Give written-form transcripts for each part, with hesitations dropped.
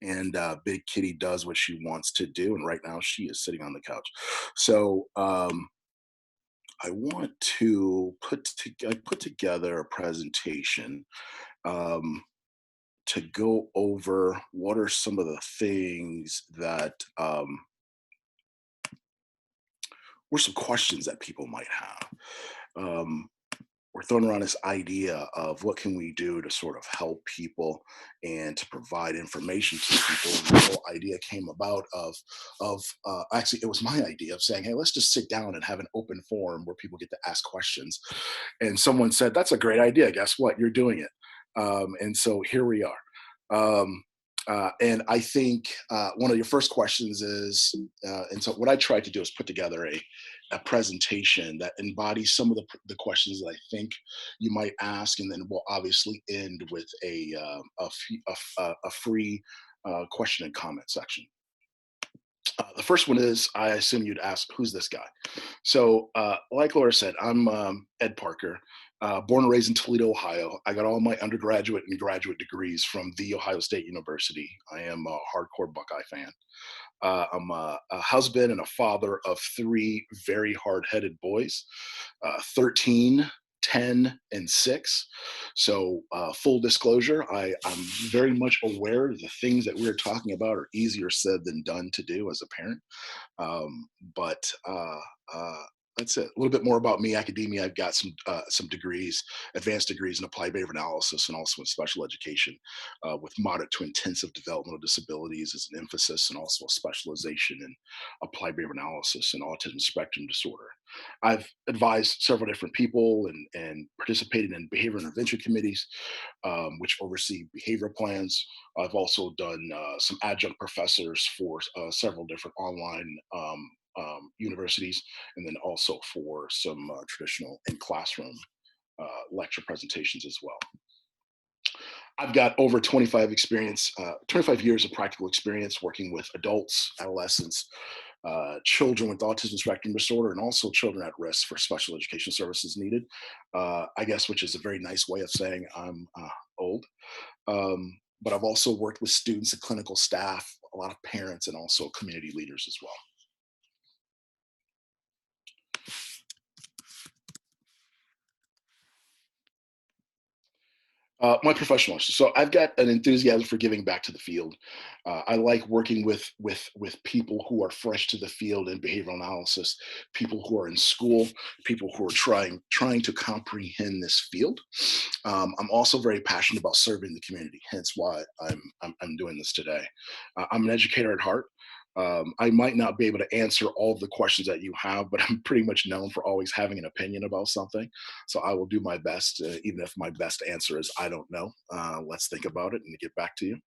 and Big Kitty does what she wants to do. And right now, she is sitting on the couch. So I want to I put together a presentation um, to go over what are some of the things that were some questions that people might have. Um, we're throwing around this idea of what can we do to sort of help people and to provide information to people. And the whole idea came about of actually it was my idea of saying, hey, let's just sit down and have an open forum where people get to ask questions. And someone said, that's a great idea. Guess what? You're doing it. And so here we are. And I think one of your first questions is, and so what I tried to do is put together a presentation that embodies some of the questions that I think you might ask, and then we'll obviously end with a free question and comment section. The first one is, I assume you'd ask, who's this guy? So, like Laura said, I'm Ed Parker, born and raised in Toledo, Ohio. I got all my undergraduate and graduate degrees from The Ohio State University. I am a hardcore Buckeye fan. I'm a husband and a father of three very hard headed boys, 13, 10, and 6. So, full disclosure, I'm very much aware the things that we're talking about are easier said than done to do as a parent. But uh, that's it. A little bit more about me. Academia. I've got some degrees, advanced degrees in applied behavior analysis, and also in special education, with moderate to intensive developmental disabilities as an emphasis, and also a specialization in applied behavior analysis and autism spectrum disorder. I've advised several different people and participated in behavior intervention committees, which oversee behavior plans. I've also done some adjunct professors for several different online universities, and then also for some traditional in classroom lecture presentations as well. I've got over 25 years of practical experience working with adults, adolescents, children with autism spectrum disorder, and also children at risk for special education services needed. I guess, which is a very nice way of saying I'm old. But I've also worked with students and clinical staff, a lot of parents, and also community leaders as well. My professional. So I've got an enthusiasm for giving back to the field. I like working with people who are fresh to the field in behavioral analysis, people who are in school, people who are trying to comprehend this field. I'm also very passionate about serving the community. Hence why I'm doing this today. I'm an educator at heart. I might not be able to answer all of the questions that you have, but I'm pretty much known for always having an opinion about something. So I will do my best, even if my best answer is I don't know. Let's think about it and get back to you.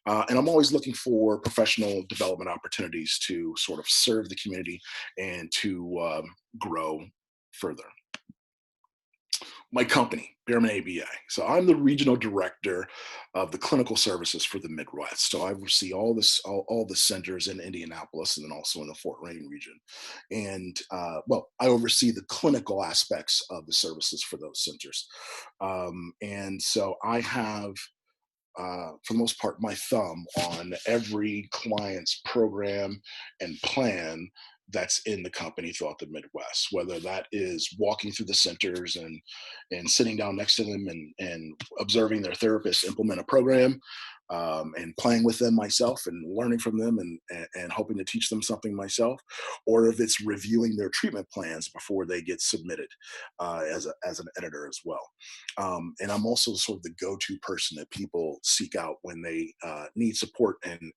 And I'm always looking for professional development opportunities to sort of serve the community and to grow further. My company, Bierman ABA. So I'm the regional director of the clinical services for the Midwest. So I oversee all the centers in Indianapolis and then also in the Fort Wayne region. And well, I oversee the clinical aspects of the services for those centers. And so I have for the most part, my thumb on every client's program and plan that's in the company throughout the Midwest, whether that is walking through the centers and sitting down next to them and observing their therapists implement a program, and playing with them myself and learning from them and hoping to teach them something myself, or if it's reviewing their treatment plans before they get submitted as an editor as well. And I'm also sort of the go-to person that people seek out when they need support and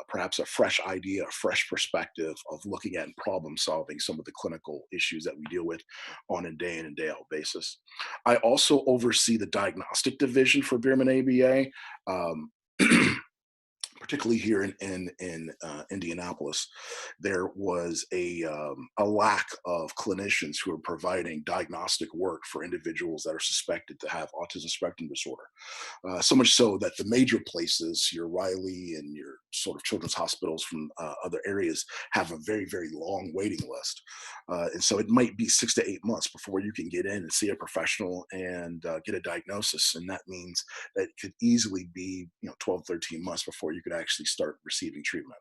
perhaps a fresh idea, a fresh perspective of looking at and problem solving some of the clinical issues that we deal with on a day in and day out basis. I also oversee the diagnostic division for Bierman ABA. Um, particularly here in Indianapolis, there was a lack of clinicians who are providing diagnostic work for individuals that are suspected to have autism spectrum disorder. So much so that the major places, your Riley and your sort of children's hospitals from other areas have a very, very long waiting list. And so it might be 6 to 8 months before you can get in and see a professional and get a diagnosis. And that means that it could easily be, 12, 13 months before you could actually start receiving treatment.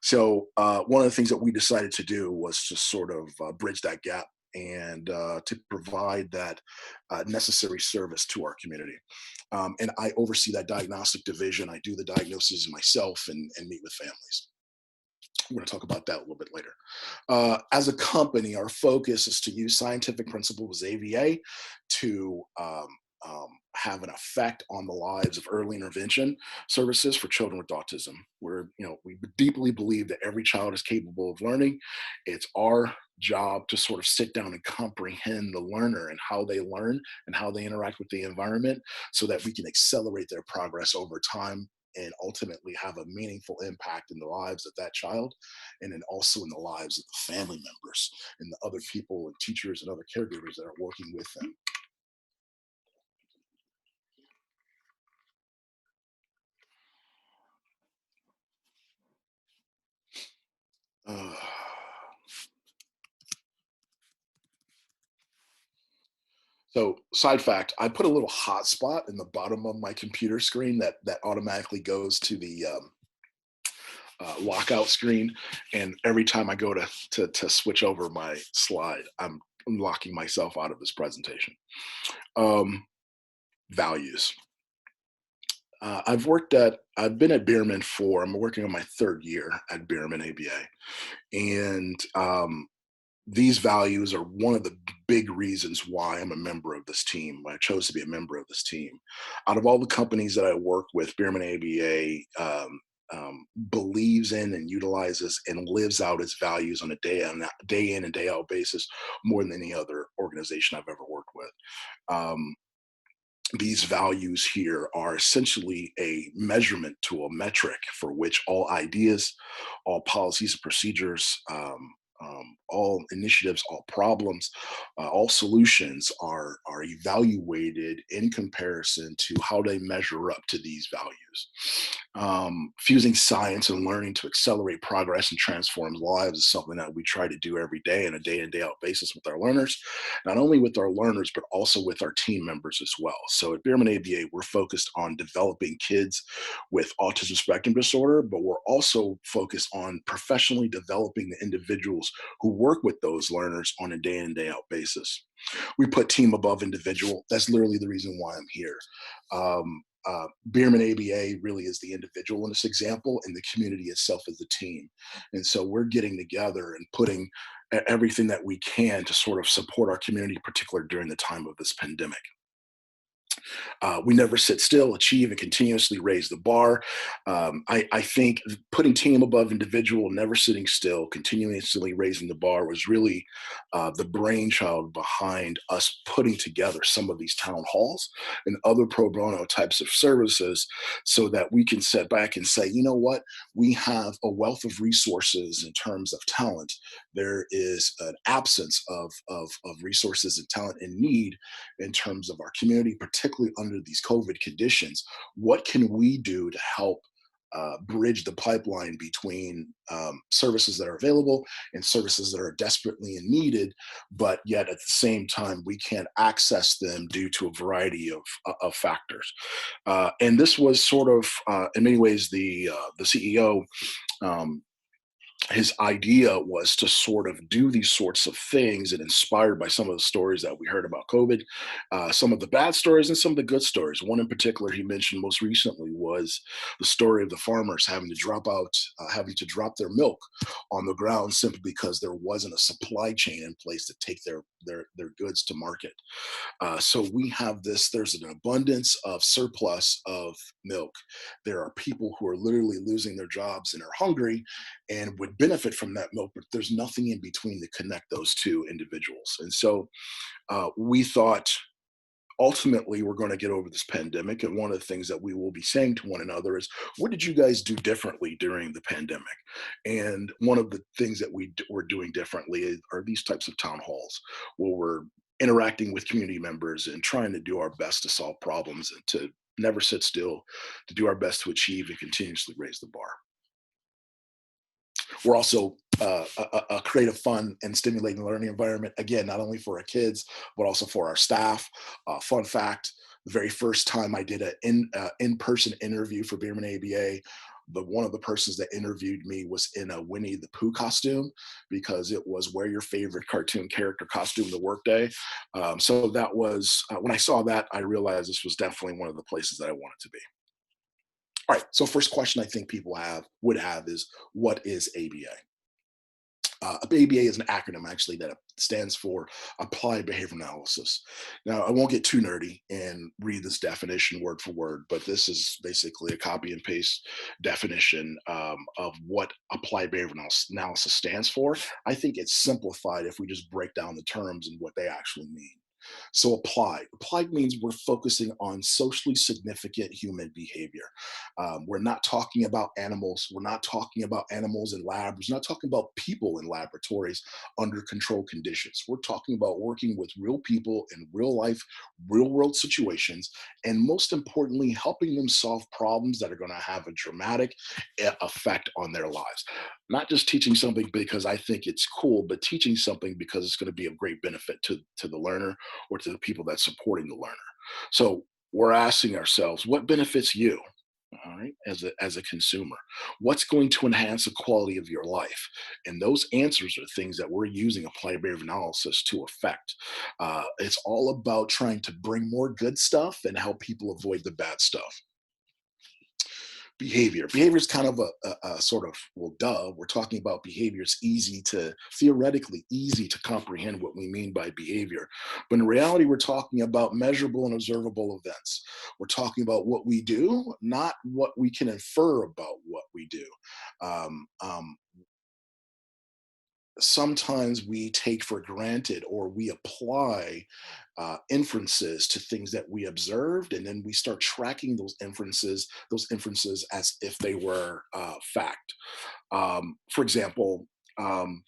So one of the things that we decided to do was to sort of bridge that gap and to provide that necessary service to our community. And I oversee that diagnostic division. I do the diagnoses myself and meet with families. We're going to talk about that a little bit later. As a company, our focus is to use scientific principles of AVA to have an effect on the lives of early intervention services for children with autism. We deeply believe that every child is capable of learning. It's our job to sort of sit down and comprehend the learner and how they learn and how they interact with the environment so that we can accelerate their progress over time and ultimately have a meaningful impact in the lives of that child and then also in the lives of the family members and the other people and teachers and other caregivers that are working with them. Uh, so, side fact: I put a little hotspot in the bottom of my computer screen that automatically goes to the lockout screen, and every time I go to switch over my slide, I'm locking myself out of this presentation. Um, Values. I've been at Bierman I'm working on my third year at Bierman ABA, and these values are one of the big reasons why I'm a member of this team. I chose to be a member of this team. Out of all the companies that I work with, Bierman ABA believes in and utilizes and lives out its values on a day in and day out basis more than any other organization I've ever worked with. Um, these values here are essentially a measurement tool, a metric for which all ideas, all policies and procedures, all initiatives, all problems, all solutions are evaluated in comparison to how they measure up to these values. Fusing science and learning to accelerate progress and transform lives is something that we try to do every day on a day in, day out basis with our learners, not only with our learners, but also with our team members as well. So at Bierman ABA, we're focused on developing kids with autism spectrum disorder, but we're also focused on professionally developing the individuals who work with those learners on a day in, day out basis. We put team above individual. That's literally the reason why I'm here. Bierman ABA really is the individual in this example, and the community itself is the team. And so we're getting together and putting everything that we can to sort of support our community, particularly during the time of this pandemic. We never sit still, achieve, and continuously raise the bar. I think putting team above individual, never sitting still, continuously raising the bar was really the brainchild behind us putting together some of these town halls and other pro bono types of services so that we can sit back and say, you know what, we have a wealth of resources in terms of talent. There is an absence of resources and talent and need in terms of our community, particularly under these COVID conditions. What can we do to help bridge the pipeline between services that are available and services that are desperately needed, but yet at the same time we can't access them due to a variety of factors. And this was sort of, in many ways, the CEO. Um, his idea was to sort of do these sorts of things and inspired by some of the stories that we heard about COVID, some of the bad stories and some of the good stories. One in particular he mentioned most recently was the story of the farmers having to drop their milk on the ground simply because there wasn't a supply chain in place to take their goods to market. So we have this, there's an abundance of surplus of milk. There are people who are literally losing their jobs and are hungry and would benefit from that milk, but there's nothing in between to connect those two individuals. And so we thought ultimately we're going to get over this pandemic. And one of the things that we will be saying to one another is, what did you guys do differently during the pandemic? And one of the things that we're doing differently are these types of town halls where we're interacting with community members and trying to do our best to solve problems and to never sit still, to do our best to achieve and continuously raise the bar. We're also a creative, fun, and stimulating learning environment. Again, not only for our kids, but also for our staff. Fun fact, the very first time I did an in-person interview for Bierman ABA, one of the persons that interviewed me was in a Winnie the Pooh costume, because it was wear your favorite cartoon character costume to work day. So that was, when I saw that, I realized this was definitely one of the places that I wanted to be. All right, so first question I think people would have is, what is ABA? ABA is an acronym, actually, that stands for Applied Behavior Analysis. Now, I won't get too nerdy and read this definition word for word, but this is basically a copy and paste definition of what Applied Behavior Analysis stands for. I think it's simplified if we just break down the terms and what they actually mean. So applied means we're focusing on socially significant human behavior. We're not talking about animals. We're not talking about animals in labs. We're not talking about people in laboratories under controlled conditions. We're talking about working with real people in real life, real world situations, and most importantly, helping them solve problems that are going to have a dramatic effect on their lives. Not just teaching something because I think it's cool, but teaching something because it's going to be of great benefit to the learner or to the people that's supporting the learner. So we're asking ourselves, what benefits you? All right, as a consumer, what's going to enhance the quality of your life? And those answers are things that we're using applied behavior analysis to affect. It's all about trying to bring more good stuff and help people avoid the bad stuff. Behavior is kind of a sort of, well, duh, we're talking about behavior. It's theoretically easy to comprehend what we mean by behavior, but in reality we're talking about measurable and observable events. We're talking about what we do, not what we can infer about what we do. um, um, Sometimes we take for granted, or we apply inferences to things that we observed, and then we start tracking those inferences as if they were fact. For example, um,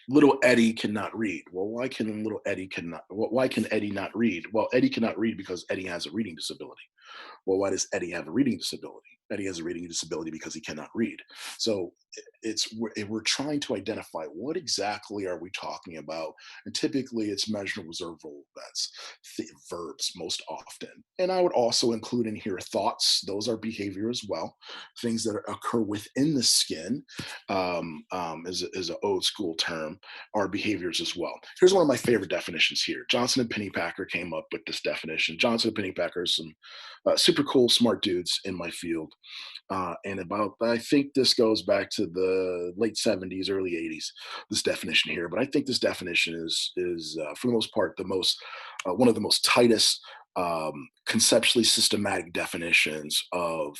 little Eddie cannot read. Well, why can Eddie not read? Well, Eddie cannot read because Eddie has a reading disability. Well, why does Eddie have a reading disability? Eddie has a reading disability because he cannot read. So we're trying to identify what exactly are we talking about, and typically it's measurable, observable events, verbs most often. And I would also include in here thoughts; those are behavior as well. Things that occur within the skin, is an old school term, are behaviors as well. Here's one of my favorite definitions here. Johnson and Pennypacker came up with this definition. Johnson and Pennypacker are some super cool, smart dudes in my field. And about, I think this goes back to the late 70s, early 80s, this definition here. But I think this definition is for the most part, one of the most tightest, conceptually systematic definitions of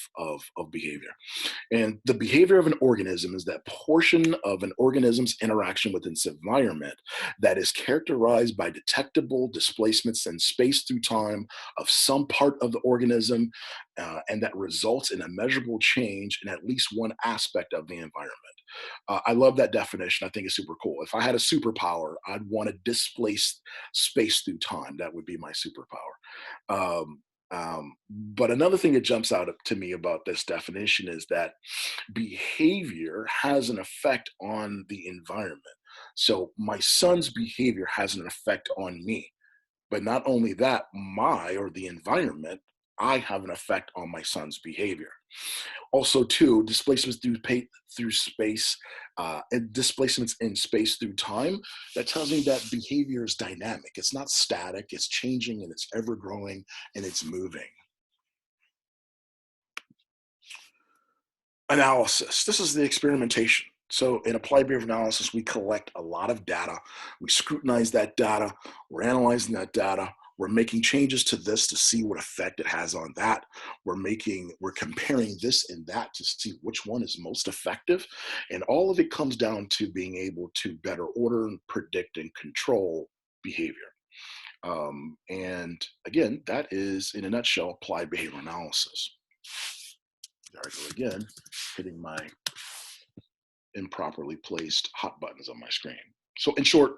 behavior. And the behavior of an organism is that portion of an organism's interaction with its environment that is characterized by detectable displacements in space through time of some part of the organism, and that results in a measurable change in at least one aspect of the environment. I love that definition. I think it's super cool. If I had a superpower, I'd want to displace space through time. That would be my superpower. But another thing that jumps out to me about this definition is that behavior has an effect on the environment. So my son's behavior has an effect on me. But not only that, the environment, I have an effect on my son's behavior. Also, too, displacements through space, and displacements in space through time. That tells me that behavior is dynamic. It's not static. It's changing, and it's ever growing, and it's moving. Analysis. This is the experimentation. So in applied behavior analysis, we collect a lot of data. We scrutinize that data. We're analyzing that data. We're making changes to this to see what effect it has on that. We're comparing this and that to see which one is most effective. And all of it comes down to being able to better order and predict and control behavior. And again, that is, in a nutshell, applied behavior analysis. There I go again, hitting my improperly placed hot buttons on my screen. So in short,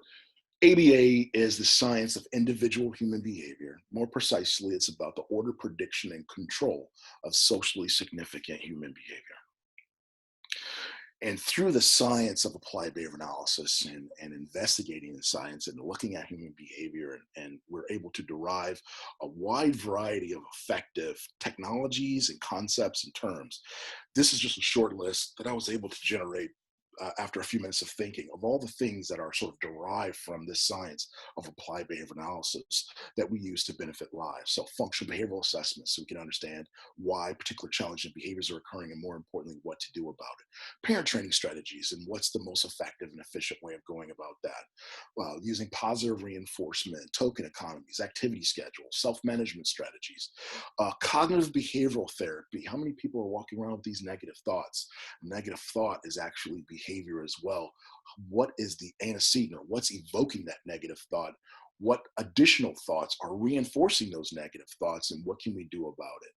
ABA is the science of individual human behavior. More precisely, it's about the order, prediction, and control of socially significant human behavior. And through the science of applied behavior analysis and investigating the science and looking at human behavior, and we're able to derive a wide variety of effective technologies and concepts and terms. This is just a short list that I was able to generate after a few minutes of thinking of all the things that are sort of derived from this science of applied behavior analysis that we use to benefit lives. So functional behavioral assessments, so we can understand why particular challenging behaviors are occurring, and more importantly, what to do about it. Parent training strategies, and what's the most effective and efficient way of going about that. Using positive reinforcement, token economies, activity schedules, self-management strategies. Cognitive behavioral therapy. How many people are walking around with these negative thoughts? Negative thought is actually behavior as well. What is the antecedent, or what's evoking that negative thought? What additional thoughts are reinforcing those negative thoughts, and what can we do about it?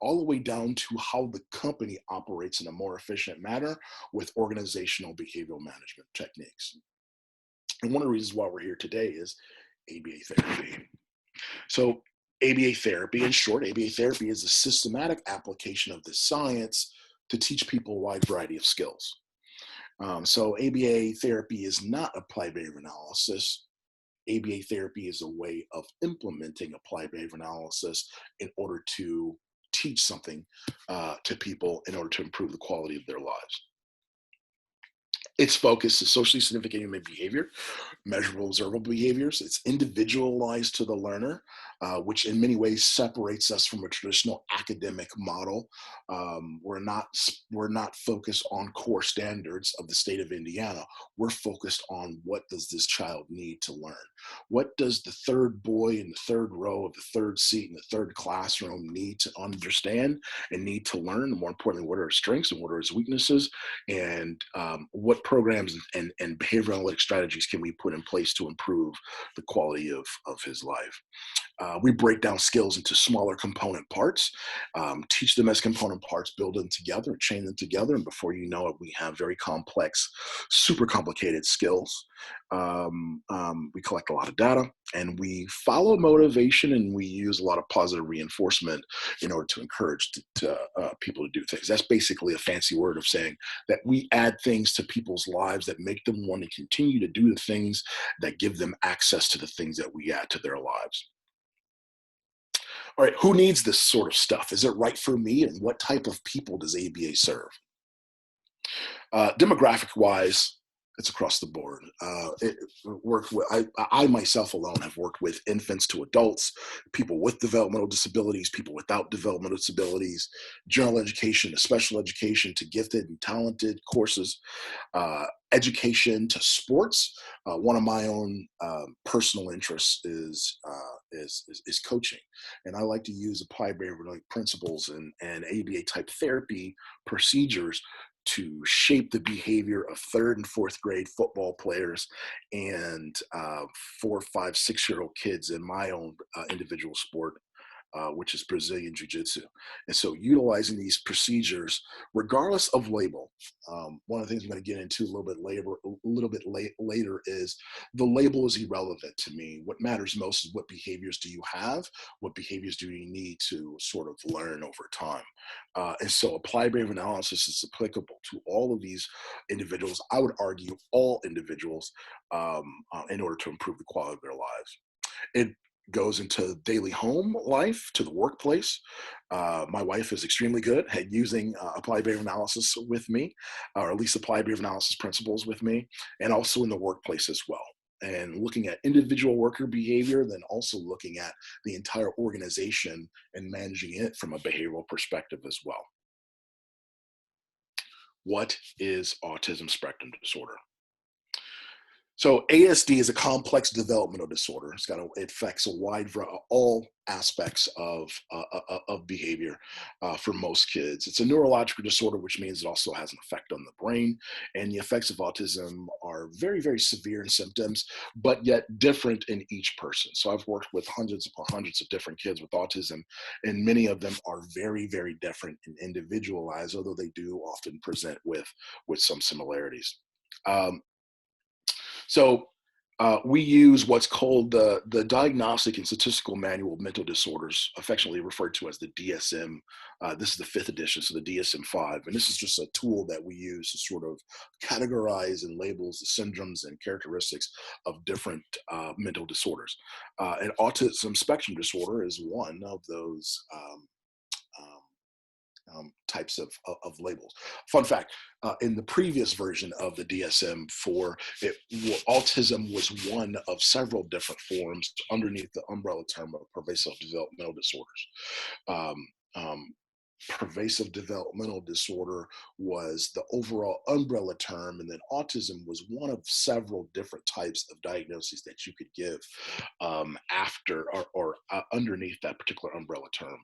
All the way down to how the company operates in a more efficient manner with organizational behavioral management techniques. And one of the reasons why we're here today is ABA therapy. So ABA therapy, in short, ABA therapy is a systematic application of this science to teach people a wide variety of skills. So ABA therapy is not applied behavior analysis. ABA therapy is a way of implementing applied behavior analysis in order to teach something to people in order to improve the quality of their lives. Its focus is socially significant human behavior, measurable, observable behaviors. It's individualized to the learner, which in many ways separates us from a traditional academic model. We're not focused on core standards of the state of Indiana. We're focused on what does this child need to learn? What does the third boy in the third row of the third seat in the third classroom need to understand and need to learn? And more importantly, what are his strengths and what are his weaknesses? And what programs and behavioral analytic strategies can we put in place to improve the quality of his life? We break down skills into smaller component parts, teach them as component parts, build them together, chain them together, and before you know it, we have very complex, super complicated skills. We collect a lot of data, and we follow motivation, and we use a lot of positive reinforcement in order to encourage people to do things. That's basically a fancy word of saying that we add things to people's lives that make them want to continue to do the things that give them access to the things that we add to their lives. All right, who needs this sort of stuff? Is it right for me? And what type of people does ABA serve? Demographic wise, it's across the board. I myself alone have worked with infants to adults, people with developmental disabilities, people without developmental disabilities, general education to special education to gifted and talented courses, education to sports. One of my own personal interests is coaching, and I like to use applied behavioral principles and ABA type therapy procedures to shape the behavior of third and fourth grade football players and 4, 5, 6-year-old kids in my own individual sport, which is Brazilian Jiu-Jitsu. And so utilizing these procedures, regardless of label, one of the things I'm going to get into a little bit later is the label is irrelevant to me. What matters most is what behaviors do you have? What behaviors do you need to sort of learn over time? And so applied behavior analysis is applicable to all of these individuals. I would argue all individuals in order to improve the quality of their lives. It goes into daily home life to the workplace. My wife is extremely good at using applied behavior analysis with me, or at least applied behavior analysis principles with me, and also in the workplace as well. And looking at individual worker behavior, then also looking at the entire organization and managing it from a behavioral perspective as well. What is autism spectrum disorder? So ASD is a complex developmental disorder. It affects a wide variety, all aspects of behavior for most kids. It's a neurological disorder, which means it also has an effect on the brain. And the effects of autism are very, very severe in symptoms, but yet different in each person. So I've worked with hundreds upon hundreds of different kids with autism, and many of them are very, very different and individualized, although they do often present with some similarities. Um, so We use what's called the Diagnostic and Statistical Manual of Mental Disorders, affectionately referred to as the DSM. This is the 5th edition, so the DSM-5. And this is just a tool that we use to sort of categorize and labels the syndromes and characteristics of different mental disorders. And autism spectrum disorder is one of those um, types of labels. Fun fact, in the previous version of the DSM-4, autism was one of several different forms underneath the umbrella term of pervasive developmental disorders. Um, um, Pervasive developmental disorder was the overall umbrella term, and then autism was one of several different types of diagnoses that you could give after or underneath that particular umbrella term.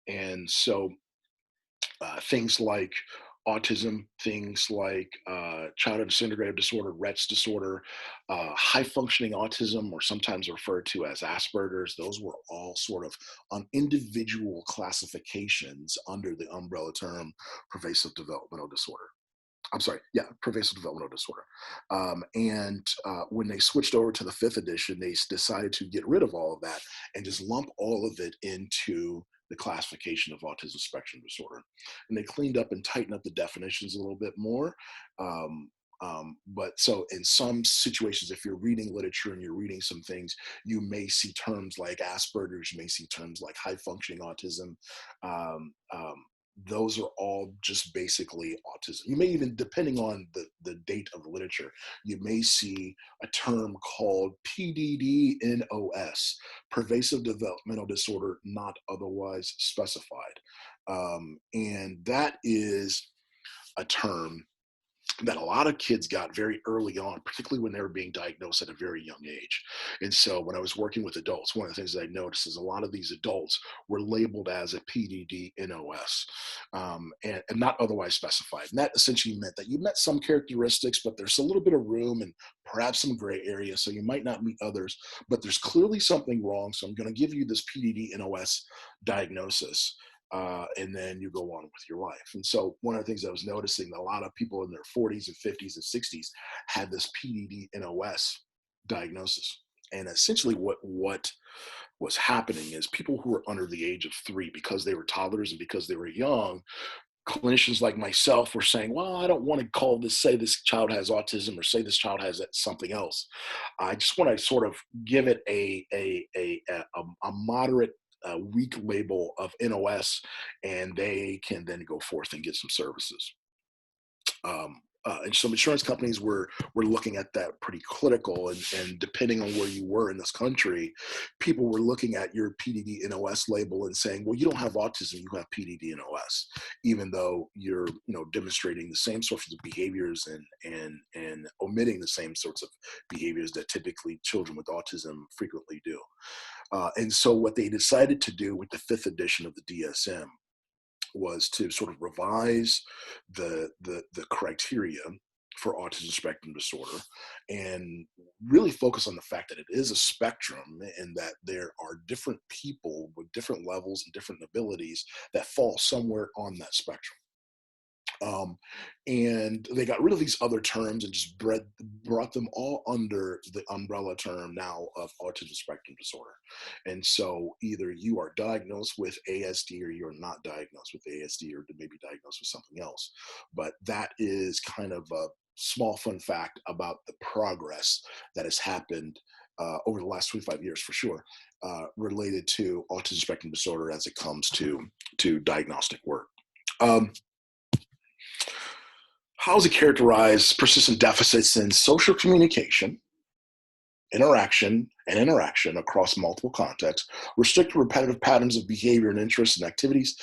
And so things like autism, things like childhood disintegrative disorder, Rett's disorder, high functioning autism, or sometimes referred to as Asperger's, those were all sort of on individual classifications under the umbrella term pervasive developmental disorder. I'm sorry, yeah, pervasive developmental disorder. And when they switched over to the 5th edition, they decided to get rid of all of that and just lump all of it into the classification of autism spectrum disorder. And they cleaned up and tightened up the definitions a little bit more. But so in some situations, if you're reading literature and you're reading some things, you may see terms like Asperger's, you may see terms like high functioning autism. Um, um, those are all just basically autism. You may even, depending on the date of the literature, you may see a term called PDD-NOS, pervasive developmental disorder not otherwise specified. And that is a term that a lot of kids got very early on, particularly when they were being diagnosed at a very young age. And so when I was working with adults, one of the things that I noticed is a lot of these adults were labeled as a PDD-NOS and not otherwise specified. And that essentially meant that you met some characteristics, but there's a little bit of room and perhaps some gray area. So you might not meet others, but there's clearly something wrong. So I'm going to give you this PDD-NOS diagnosis. And then you go on with your life. And so one of the things I was noticing, a lot of people in their 40s and 50s and 60s had this PDD-NOS diagnosis. And essentially what was happening is people who were under the age of 3, because they were toddlers and because they were young, clinicians like myself were saying, well, I don't want to say this child has autism or say this child has something else. I just want to sort of give it a moderate weak label of NOS, and they can then go forth and get some services. And some insurance companies were looking at that pretty critical, and depending on where you were in this country, people were looking at your PDD-NOS label and saying, well, you don't have autism, you have PDD-NOS, even though you're demonstrating the same sorts of behaviors and omitting the same sorts of behaviors that typically children with autism frequently do. And so what they decided to do with the 5th edition of the DSM was to sort of revise the criteria for autism spectrum disorder and really focus on the fact that it is a spectrum and that there are different people with different levels and different abilities that fall somewhere on that spectrum. And they got rid of these other terms and just brought them all under the umbrella term now of autism spectrum disorder. And so either you are diagnosed with ASD or you're not diagnosed with ASD or maybe diagnosed with something else. But that is kind of a small fun fact about the progress that has happened over the last 25 years for sure, related to autism spectrum disorder as it comes to diagnostic work. How is it characterized? Persistent deficits in social communication, interaction across multiple contexts, restricted repetitive patterns of behavior and interests and activities,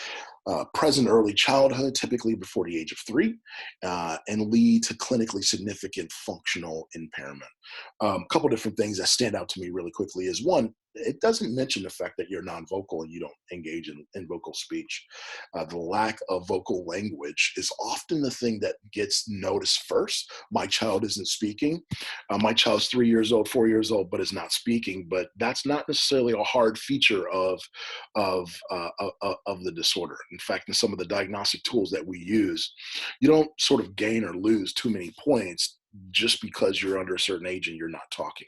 present early childhood, typically before the age of 3, and lead to clinically significant functional impairment. A couple different things that stand out to me really quickly is, one, it doesn't mention the fact that you're non-vocal and you don't engage in vocal speech. The lack of vocal language is often the thing that gets noticed first. My child isn't speaking. My child's 3 years old, 4 years old, but is not speaking. But that's not necessarily a hard feature of the disorder. In fact, in some of the diagnostic tools that we use, you don't sort of gain or lose too many points just because you're under a certain age and you're not talking.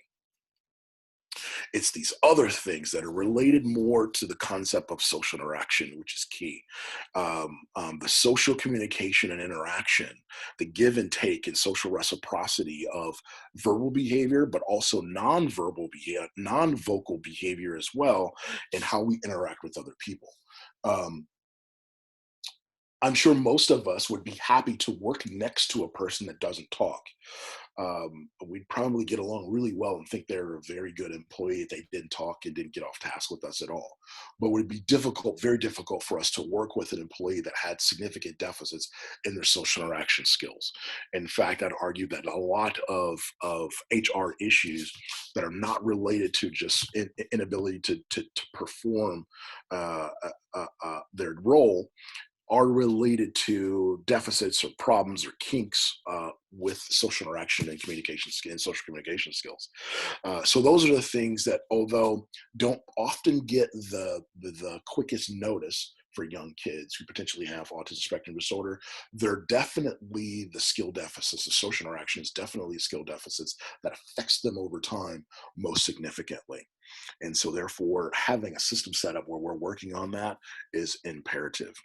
It's these other things that are related more to the concept of social interaction, which is key. The social communication and interaction, the give and take and social reciprocity of verbal behavior, but also nonverbal behavior, non-vocal behavior as well, and how we interact with other people. Um, I'm sure most of us would be happy to work next to a person that doesn't talk. We'd probably get along really well and think they're a very good employee if they didn't talk and didn't get off task with us at all. But it would be difficult, very difficult for us to work with an employee that had significant deficits in their social interaction skills. In fact, I'd argue that a lot of HR issues that are not related to just inability to perform their role are related to deficits or problems or kinks with social interaction and communication and social communication skills. So those are the things that, although don't often get the quickest notice for young kids who potentially have autism spectrum disorder, they're definitely the skill deficits. The social interaction is definitely skill deficits that affects them over time most significantly. And so therefore, having a system set up where we're working on that is imperative.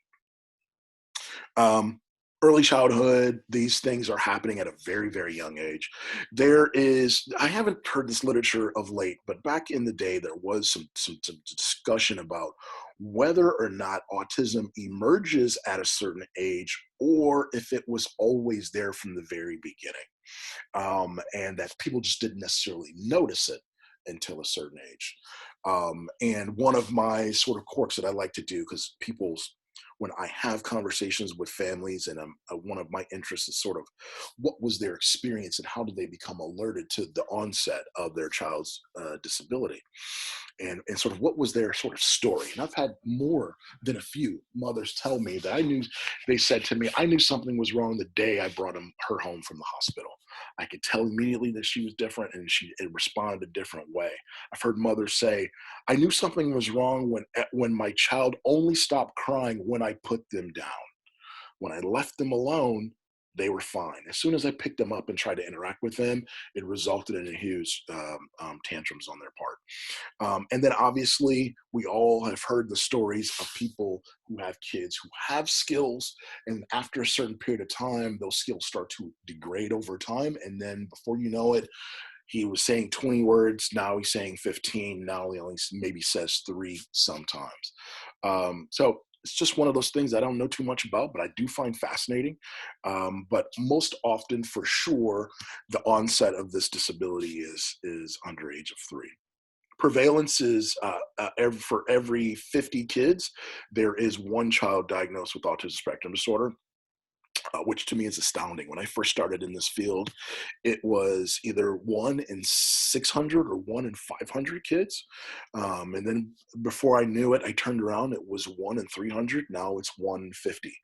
Um, Early childhood, these things are happening at a very, very young age. I haven't heard this literature of late, but back in the day, there was some discussion about whether or not autism emerges at a certain age or if it was always there from the very beginning, and that people just didn't necessarily notice it until a certain age. And one of my sort of quirks that I like to do, because when I have conversations with families, and one of my interests is sort of what was their experience and how did they become alerted to the onset of their child's disability, and sort of what was their sort of story. And I've had more than a few mothers tell me that they said to me, I knew something was wrong the day I brought her home from the hospital. I could tell immediately that she was different, and it responded a different way. I've heard mothers say, I knew something was wrong when my child only stopped crying when I put them down. When I left them alone, they were fine. As soon as I picked them up and tried to interact with them, it resulted in a huge tantrums on their part. And then obviously, we all have heard the stories of people who have kids who have skills, and after a certain period of time, those skills start to degrade over time. And then before you know it, he was saying 20 words, now he's saying 15, now he only maybe says 3 sometimes. So it's just one of those things I don't know too much about, but I do find fascinating. But most often, for sure, the onset of this disability is under age of 3. Prevalence is for every 50 kids, there is one child diagnosed with autism spectrum disorder, which to me is astounding. When I first started in this field, it was either 1 in 600 or 1 in 500 kids. And then before I knew it, I turned around, it was 1 in 300. Now it's 1 in 50.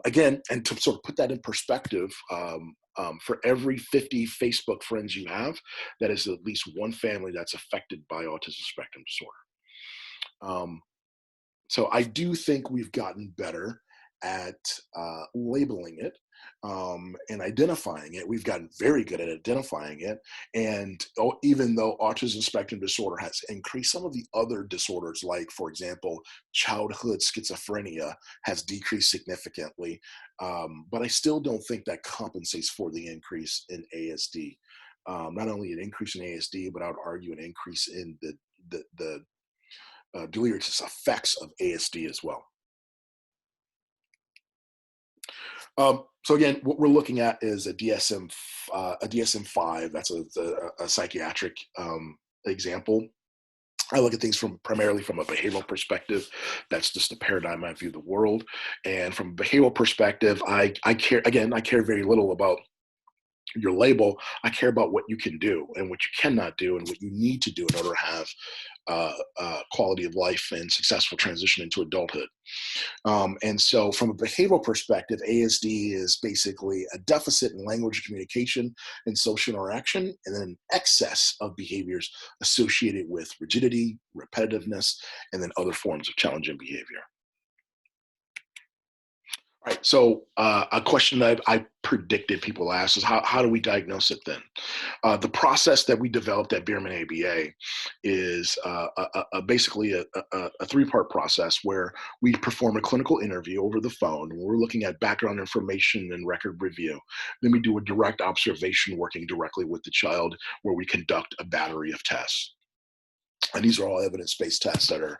Again, and to sort of put that in perspective, for every 50 Facebook friends you have, that is at least one family that's affected by autism spectrum disorder. So I do think we've gotten better at labeling it and identifying it. We've gotten very good at identifying it. And even though autism spectrum disorder has increased, some of the other disorders, like, for example, childhood schizophrenia, has decreased significantly. But I still don't think that compensates for the increase in ASD. Not only an increase in ASD, but I would argue an increase in the deleterious effects of ASD as well. So again, what we're looking at is a DSM-5. That's a psychiatric example. I look at things primarily from a behavioral perspective. That's just the paradigm I view the world. And from a behavioral perspective, I care very little about your label. I care about what you can do and what you cannot do and what you need to do in order to have quality of life and successful transition into adulthood. And so from a behavioral perspective, ASD is basically a deficit in language communication and social interaction, and then excess of behaviors associated with rigidity, repetitiveness, and then other forms of challenging behavior. All Right. So a question that I predicted people ask is how do we diagnose it then? The process that we developed at Bierman ABA is basically a three-part process where we perform a clinical interview over the phone. We're looking at background information and record review. Then we do a direct observation working directly with the child where we conduct a battery of tests. And these are all evidence-based tests that are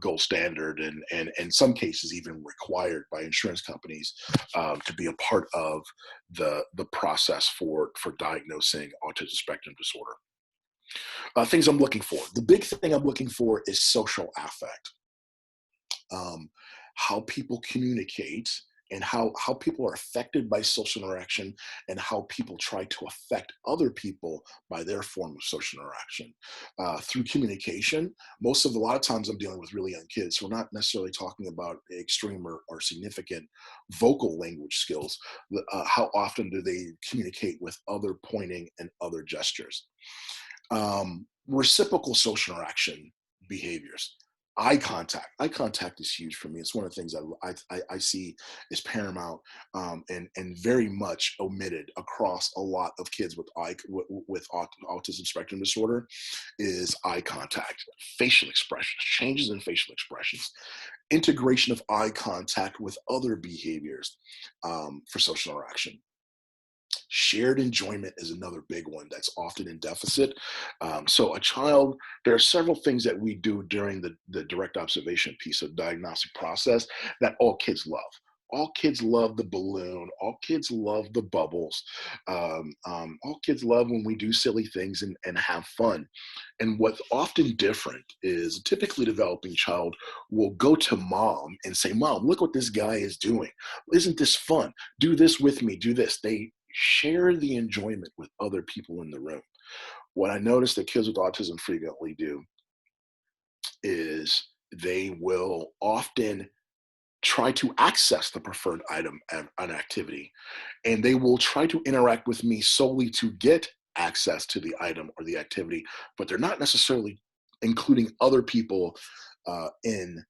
gold standard and in some cases even required by insurance companies to be a part of the process for diagnosing autism spectrum disorder. Things I'm looking for. The big thing I'm looking for is social affect. How people communicate and how people are affected by social interaction and how people try to affect other people by their form of social interaction. Through communication, a lot of times I'm dealing with really young kids, so we're not necessarily talking about extreme or significant vocal language skills. How often do they communicate with other pointing and other gestures? Reciprocal social interaction behaviors. Eye contact. Eye contact is huge for me. It's one of the things I see is paramount and very much omitted across a lot of kids with autism spectrum disorder is eye contact, facial expressions, changes in facial expressions, integration of eye contact with other behaviors for social interaction. Shared enjoyment is another big one that's often in deficit. So a child, there are several things that we do during the direct observation piece of the diagnostic process that all kids love. All kids love the balloon. All kids love the bubbles. All kids love when we do silly things and have fun. And what's often different is a typically developing child will go to mom and say, "Mom, look what this guy is doing. Isn't this fun? Do this with me, do this." They share the enjoyment with other people in the room. What I notice that kids with autism frequently do is they will often try to access the preferred item an activity, and they will try to interact with me solely to get access to the item or the activity, but they're not necessarily including other people in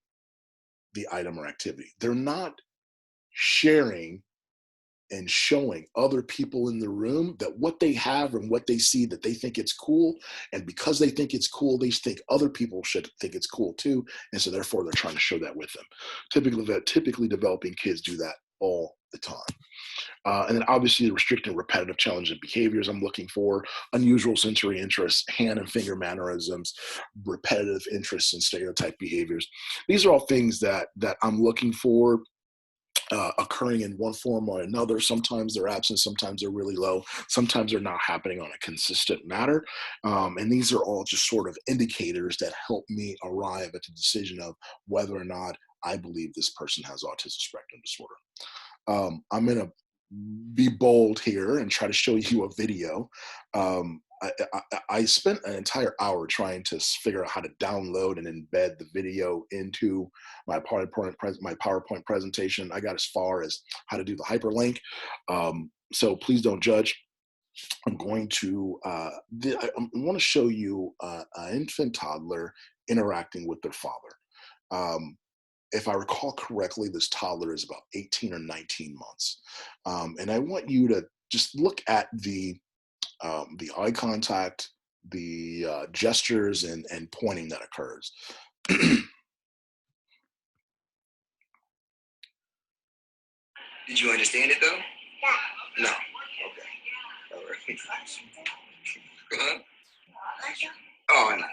the item or activity. They're not sharing and showing other people in the room that what they have and what they see, that they think it's cool. And because they think it's cool, they think other people should think it's cool too. And so therefore they're trying to show that with them. Typically developing kids do that all the time. And then obviously the restricting repetitive challenging behaviors I'm looking for, unusual sensory interests, hand and finger mannerisms, repetitive interests and stereotype behaviors. These are all things that I'm looking for occurring in one form or another. Sometimes they're absent, sometimes they're really low, sometimes they're not happening on a consistent manner. And these are all just sort of indicators that help me arrive at the decision of whether or not I believe this person has autism spectrum disorder. I'm going to be bold here and try to show you a video. I spent an entire hour trying to figure out how to download and embed the video into my PowerPoint presentation. I got as far as how to do the hyperlink. So please don't judge. I'm going to, I want to show you an infant toddler interacting with their father. If I recall correctly, this toddler is about 18 or 19 months. And I want you to just look at the eye contact, the gestures and pointing that occurs. Did you understand it though? No. Okay. All right. Uh-huh. Oh no,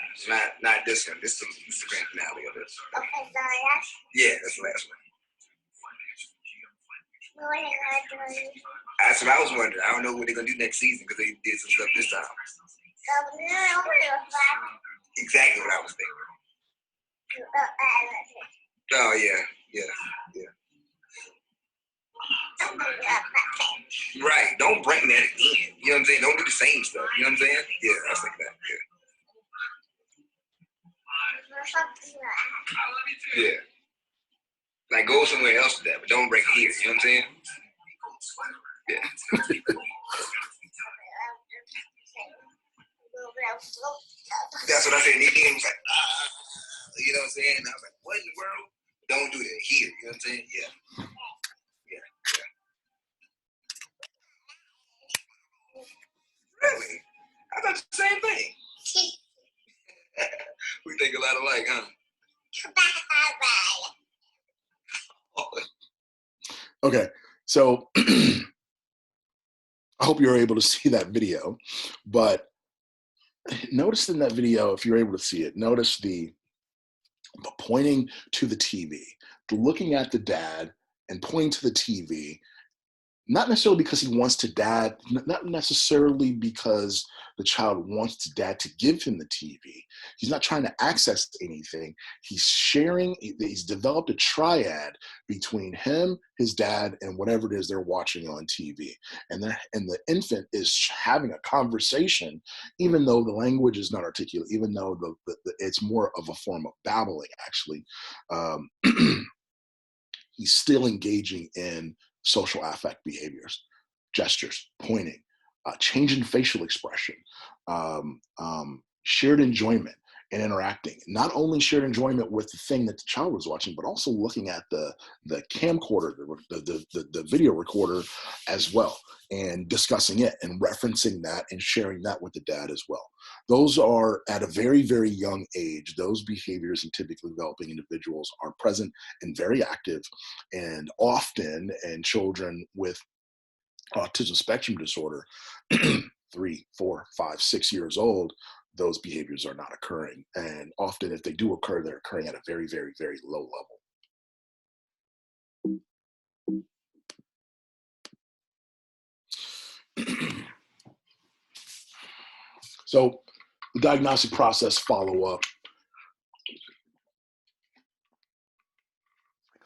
not this one. This is the grand finale of this. Okay, so yeah, that's the last one. That's what I was wondering. I don't know what they're gonna do next season because they did some stuff this time. Exactly what I was thinking. Oh yeah. Right. Don't bring that again. You know what I'm saying? Don't do the same stuff. You know what I'm saying? Yeah, I was thinking that. Yeah. Yeah. Like go somewhere else with that, but don't bring it here. You know what I'm saying? Yeah. That's what I said. Nick was like, you know what I'm saying? And I was like, what in the world? Don't do that here. You know what I'm saying? Yeah. like, huh? Okay, so I hope you're able to see that video, but notice in that video, if you're able to see it, notice the pointing to the TV, looking at the dad and pointing to the TV, not necessarily because he wants to dad, not necessarily because the child wants dad to give him the TV. He's not trying to access anything. He's sharing, he's developed a triad between him, his dad, and whatever it is they're watching on TV. And the infant is having a conversation, even though the language is not articulate, even though it's more of a form of babbling, actually. He's still engaging in social affect behaviors, gestures, pointing, change in facial expression, shared enjoyment and interacting. Not only shared enjoyment with the thing that the child was watching, but also looking at the camcorder, the video recorder as well, and discussing it and referencing that and sharing that with the dad as well. Those are at a very, very young age. Those behaviors in typically developing individuals are present and very active, and often in children with autism spectrum disorder, 3, 4, 5, 6 years old, those behaviors are not occurring. And often if they do occur, they're occurring at a very, very, very low level. So the diagnostic process follow-up,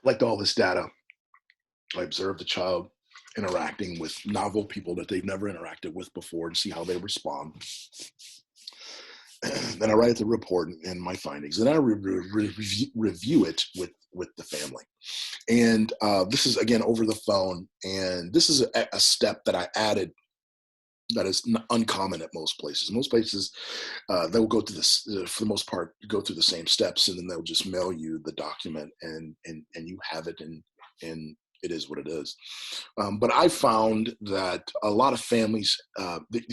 collect all this data. I observe the child interacting with novel people that they've never interacted with before and see how they respond. Then I write the report and my findings, and I review it with the family. And this is, again, over the phone, and this is a step that I added that is uncommon at most places. Most places, they'll go through this, for the most part, go through the same steps, and then they'll just mail you the document, and you have it, and it is what it is. But I found that a lot of families,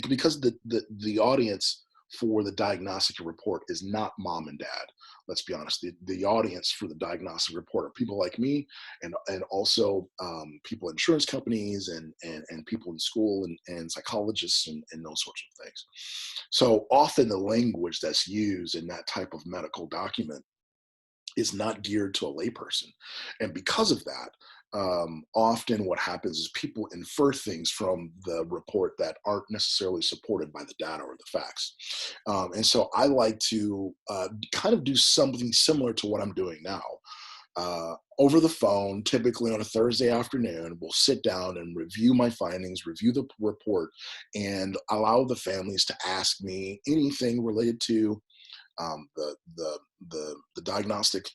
because the audience for the diagnostic report is not mom and dad. Let's be honest. The audience for the diagnostic report are people like me, and also people in insurance companies, and people in school, and psychologists, and those sorts of things. So often the language that's used in that type of medical document is not geared to a layperson. And because of that, often what happens is people infer things from the report that aren't necessarily supported by the data or the facts. And so I like to kind of do something similar to what I'm doing now. Over the phone, typically on a Thursday afternoon, we'll sit down and review my findings, review the report, and allow the families to ask me anything related to the diagnostic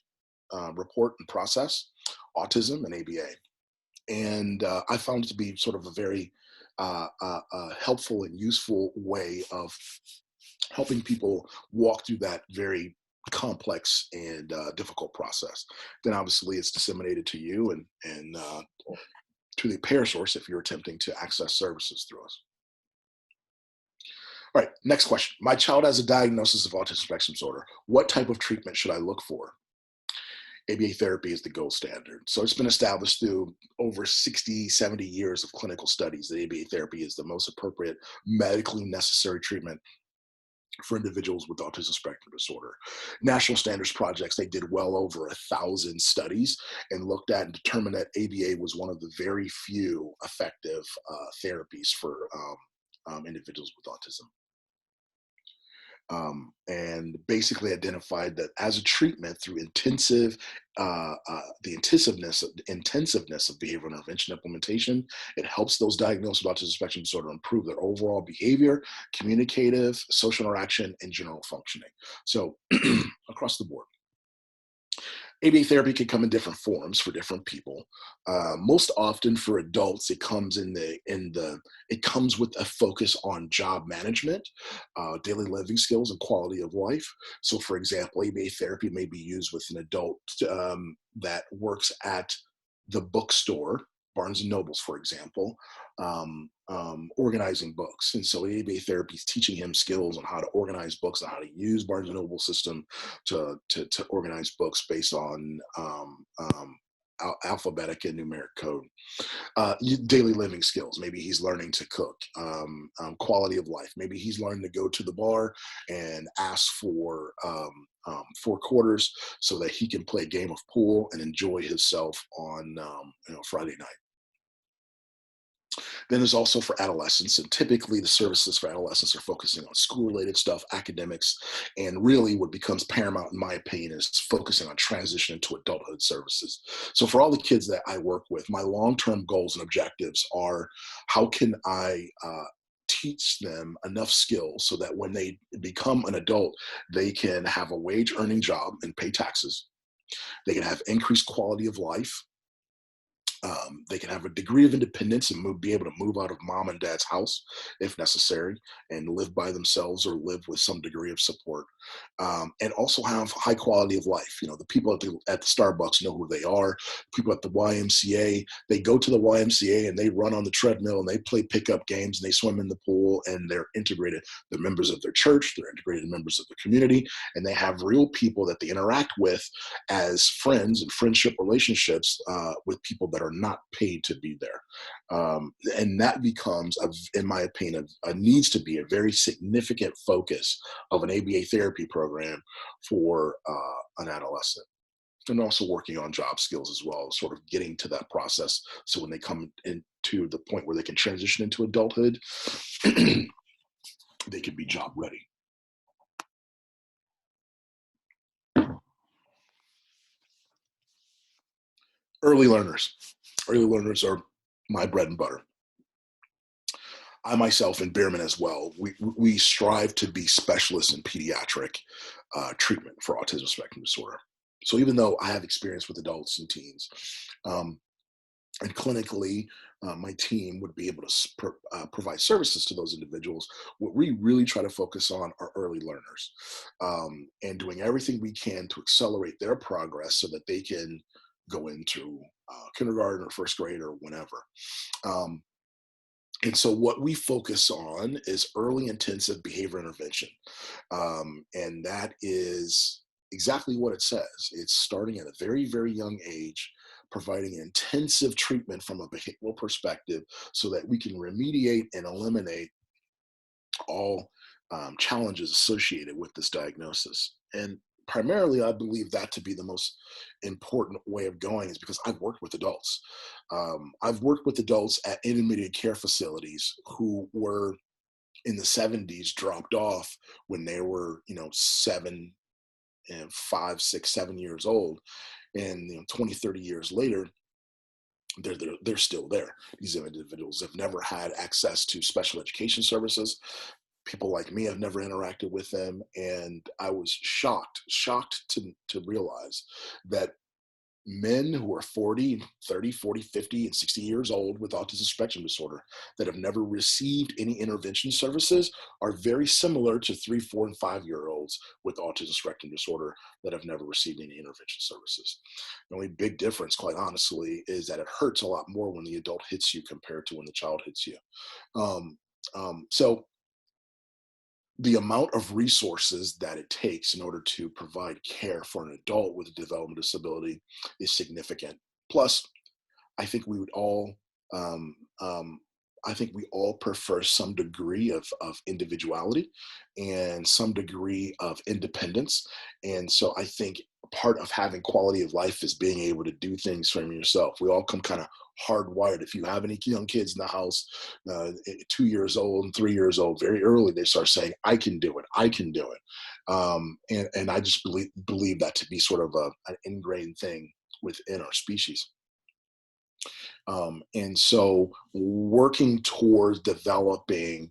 report and process, autism, and ABA. And I found it to be sort of a very helpful and useful way of helping people walk through that very complex and difficult process. Then obviously it's disseminated to you and to the payer source if you're attempting to access services through us. All right, next question. My child has a diagnosis of autism spectrum disorder. What type of treatment should I look for? ABA therapy is the gold standard. So it's been established through over 60, 70 years of clinical studies that ABA therapy is the most appropriate medically necessary treatment for individuals with autism spectrum disorder. National Standards Projects, they did well over 1,000 studies and looked at and determined that ABA was one of the very few effective therapies for individuals with autism. And basically identified that as a treatment through the intensiveness of behavioral intervention implementation, it helps those diagnosed with autism spectrum disorder improve their overall behavior, communicative, social interaction, and general functioning. So across the board. ABA therapy can come in different forms for different people. Most often for adults, it comes it comes with a focus on job management, daily living skills, and quality of life. So, for example, ABA therapy may be used with an adult that works at the bookstore Barnes and Nobles, for example, organizing books. And so ABA therapy is teaching him skills on how to organize books and how to use Barnes and Noble system to organize books based on alphabetic and numeric code. Daily living skills. Maybe he's learning to cook. Quality of life. Maybe he's learning to go to the bar and ask for 4 quarters so that he can play a game of pool and enjoy himself on Friday night. Then there's also for adolescents, and typically the services for adolescents are focusing on school-related stuff, academics, and really what becomes paramount, in my opinion, is focusing on transition into adulthood services. So for all the kids that I work with, my long-term goals and objectives are, how can I teach them enough skills so that when they become an adult, they can have a wage-earning job and pay taxes. They can have increased quality of life. They can have a degree of independence and be able to move out of mom and dad's house if necessary and live by themselves or live with some degree of support. And also have high quality of life. The people at the Starbucks know who they are. People at the YMCA, they go to the YMCA and they run on the treadmill and they play pickup games and they swim in the pool, and they're integrated. They're members of their church, they're integrated members of the community, and they have real people that they interact with as friends and friendship relationships with people that are not paid to be there. And that becomes, in my opinion, needs to be a very significant focus of an ABA therapy program for an adolescent. And also working on job skills as well, sort of getting to that process. So when they come into the point where they can transition into adulthood, they can be job ready. Early learners. Early learners are my bread and butter. I myself and Bierman as well, we strive to be specialists in pediatric treatment for autism spectrum disorder. So even though I have experience with adults and teens, and clinically, my team would be able to provide services to those individuals, what we really try to focus on are early learners, and doing everything we can to accelerate their progress so that they can go into kindergarten or first grade or whenever. And so what we focus on is early intensive behavior intervention. And that is exactly what it says. It's starting at a very, very young age, providing intensive treatment from a behavioral perspective so that we can remediate and eliminate all challenges associated with this diagnosis. And primarily, I believe that to be the most important way of going is because I've worked with adults. I've worked with adults at intermediate care facilities who were in the 70s, dropped off when they were, 7 and 5, 6, 7 years old. And 20, 30 years later, they're still there. These individuals have never had access to special education services. People like me have never interacted with them. And I was shocked to realize that men who are 40, 30, 40, 50, and 60 years old with autism spectrum disorder that have never received any intervention services are very similar to 3, 4, and 5-year-olds with autism spectrum disorder that have never received any intervention services. The only big difference, quite honestly, is that it hurts a lot more when the adult hits you compared to when the child hits you. So the amount of resources that it takes in order to provide care for an adult with a developmental disability is significant. Plus, I think we would all, prefer some degree of individuality and some degree of independence. And so I think part of having quality of life is being able to do things from yourself. We all come kind of hardwired. If you have any young kids in the house, 2 years old and 3 years old, very early, they start saying, I can do it. I can do it. And I just believe that to be sort of an ingrained thing within our species. And so working towards developing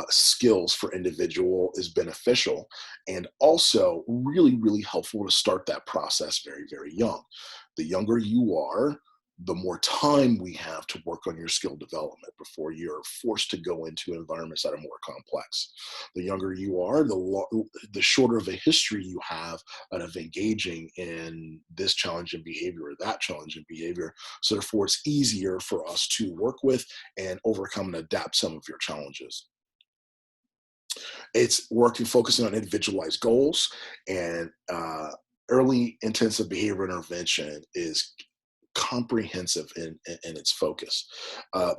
skills for individual is beneficial and also really, really helpful to start that process very, very young. The younger you are, the more time we have to work on your skill development before you're forced to go into environments that are more complex. The younger you are, the shorter of a history you have of engaging in this challenging behavior or that challenging behavior. So therefore, it's easier for us to work with and overcome and adapt some of your challenges. It's focusing on individualized goals, and early intensive behavior intervention is comprehensive in its focus.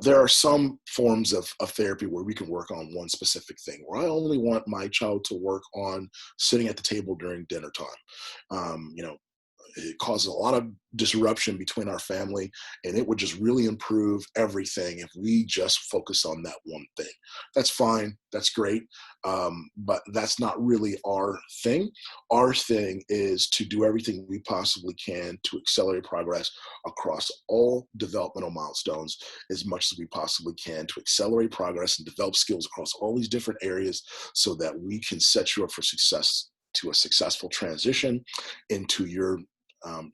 There are some forms of therapy where we can work on one specific thing, where I only want my child to work on sitting at the table during dinner time. It causes a lot of disruption between our family, and it would just really improve everything if we just focus on that one thing. That's fine, that's great, but that's not really our thing. Our thing is to do everything we possibly can to accelerate progress across all developmental milestones as much as we possibly can, to accelerate progress and develop skills across all these different areas so that we can set you up for success, to a successful transition into your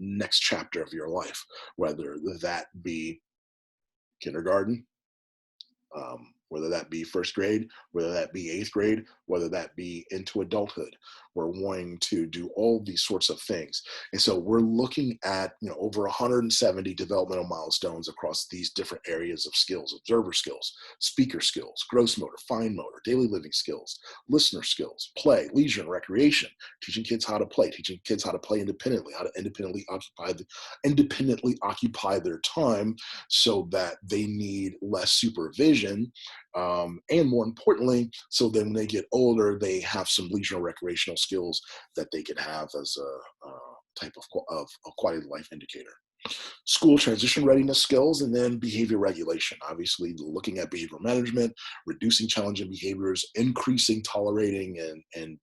next chapter of your life, whether that be kindergarten, whether that be first grade, whether that be eighth grade, whether that be into adulthood. We're wanting to do all these sorts of things. And so we're looking at, over 170 developmental milestones across these different areas of skills: observer skills, speaker skills, gross motor, fine motor, daily living skills, listener skills, play, leisure and recreation, teaching kids how to play, teaching kids how to play independently, how to independently occupy their time so that they need less supervision. And more importantly, so then when they get older, they have some leisure and recreational skills that they can have as a type of a quality of life indicator. School transition readiness skills, and then behavior regulation. Obviously, looking at behavior management, reducing challenging behaviors, increasing tolerating and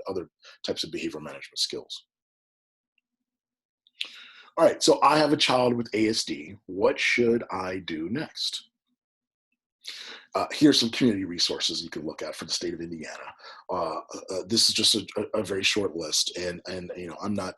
other types of behavior management skills. All right, so I have a child with ASD. What should I do next? Here's some community resources you can look at for the state of Indiana. This is just a very short list, and I'm not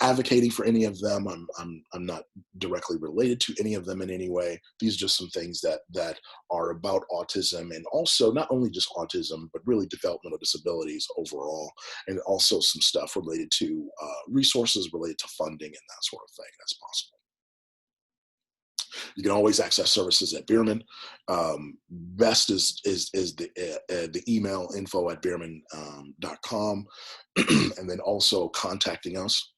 advocating for any of them. I'm not directly related to any of them in any way. These are just some things that are about autism, and also not only just autism, but really developmental disabilities overall, and also some stuff related to resources related to funding and that sort of thing that's possible. You can always access services at Bierman. Best is the email info@bierman.com, and then also contacting us,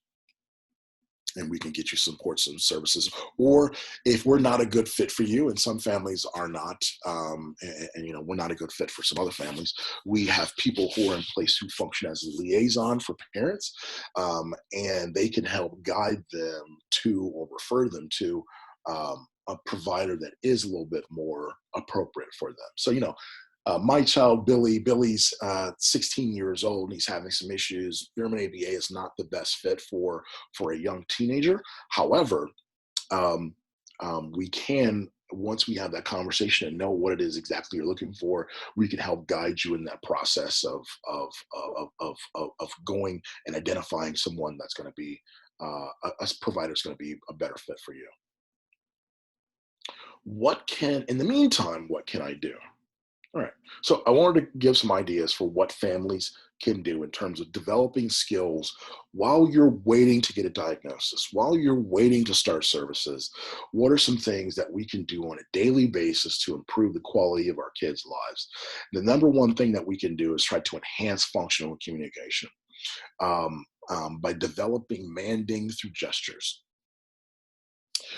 and we can get you supports and services. Or if we're not a good fit for you, and some families are not, and we're not a good fit for some other families, we have people who are in place who function as a liaison for parents, and they can help guide them to or refer them to a provider that is a little bit more appropriate for them. So, my child, Billy's 16 years old, and he's having some issues. Bierman ABA is not the best fit for a young teenager. However, we can, once we have that conversation and know what it is exactly you're looking for, we can help guide you in that process of going and identifying someone that's going to be a provider is going to be a better fit for you. In the meantime, what can I do? All right, so I wanted to give some ideas for what families can do in terms of developing skills while you're waiting to get a diagnosis, while you're waiting to start services. What are some things that we can do on a daily basis to improve the quality of our kids' lives? The number one thing that we can do is try to enhance functional communication by developing manding through gestures.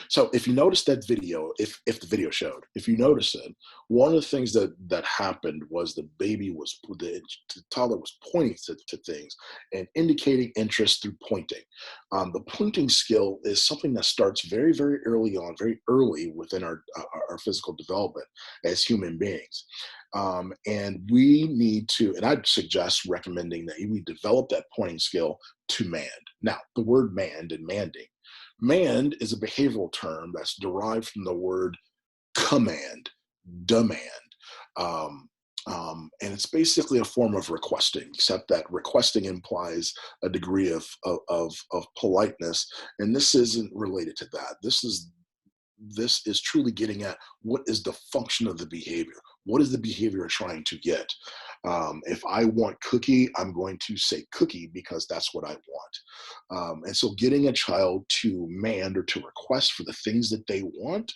So if you notice that video, if the video showed, if you notice it, one of the things that happened was the toddler was pointing to things and indicating interest through pointing. The pointing skill is something that starts very, very early on, very early within our physical development as human beings. And we need to, and I'd suggest recommending that we develop that pointing skill to mand. Now, the word mand and manding. Mand is a behavioral term that's derived from the word command, demand. And it's basically a form of requesting, except that requesting implies a degree of politeness. And this isn't related to that. This is this is truly getting at what is the function of the behavior. What is the behavior you're trying to get? If I want cookie, I'm going to say cookie because that's what I want. And so getting a child to demand or to request for the things that they want